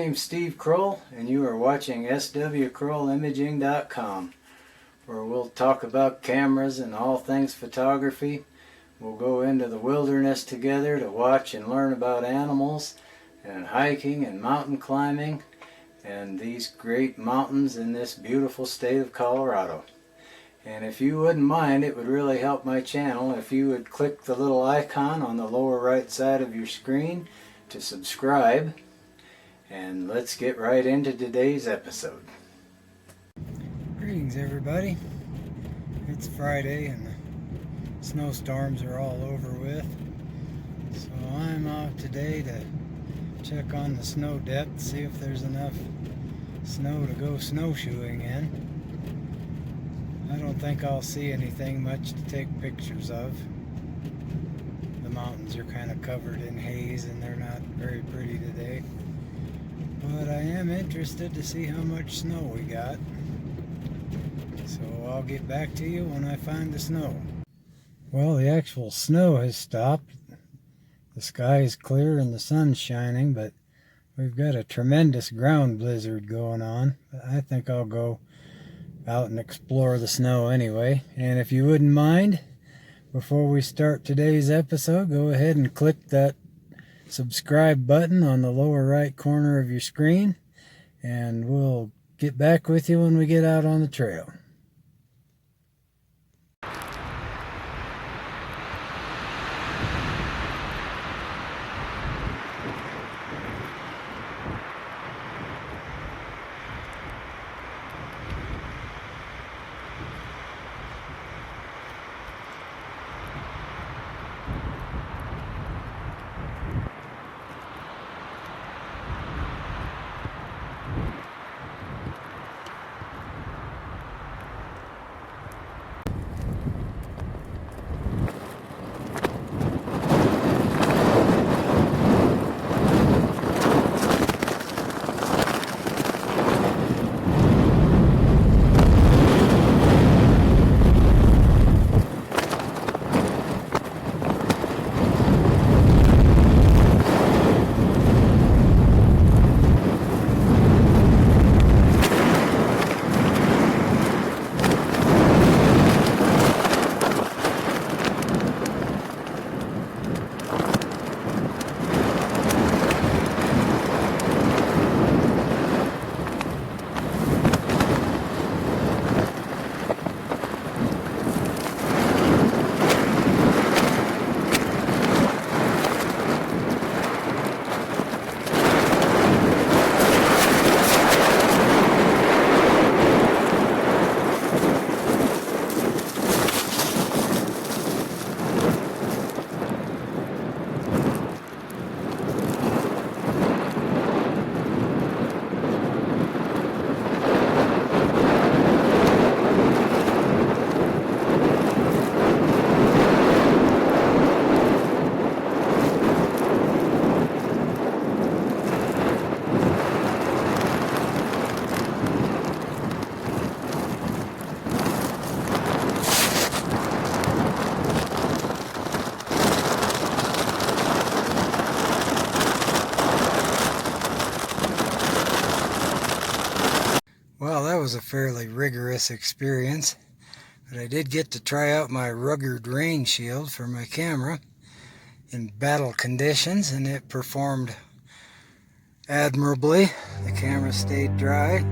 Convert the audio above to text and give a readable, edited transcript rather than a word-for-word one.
name's Steve Kroll, and you are watching swkrollimaging.com, where we'll talk about cameras and all things photography. We'll go into the wilderness together to watch and learn about animals, and hiking and mountain climbing, and these great mountains in this beautiful state of Colorado. And if you wouldn't mind, it would really help my channel if you would click the little icon on the lower right side of your screen to subscribe. And let's get right into today's episode. Greetings everybody. It's Friday and the snowstorms are all over with. So I'm out today to check on the snow depth, see if there's enough snow to go snowshoeing in. I don't think I'll see anything much to take pictures of. The mountains are kind of covered in haze and they're not very pretty today. But I am interested to see how much snow we got. So I'll get back to you when I find the snow. Well, the actual snow has stopped. The sky is clear and the sun's shining, but we've got a tremendous ground blizzard going on. I think I'll go out and explore the snow anyway. And if you wouldn't mind, before we start today's episode, go ahead and click that subscribe button on the lower right corner of your screen, and we'll get back with you when we get out on the trail. Well, that was a fairly rigorous experience, but I did get to try out my rugged rain shield for my camera in battle conditions, and it performed admirably. The camera stayed dry,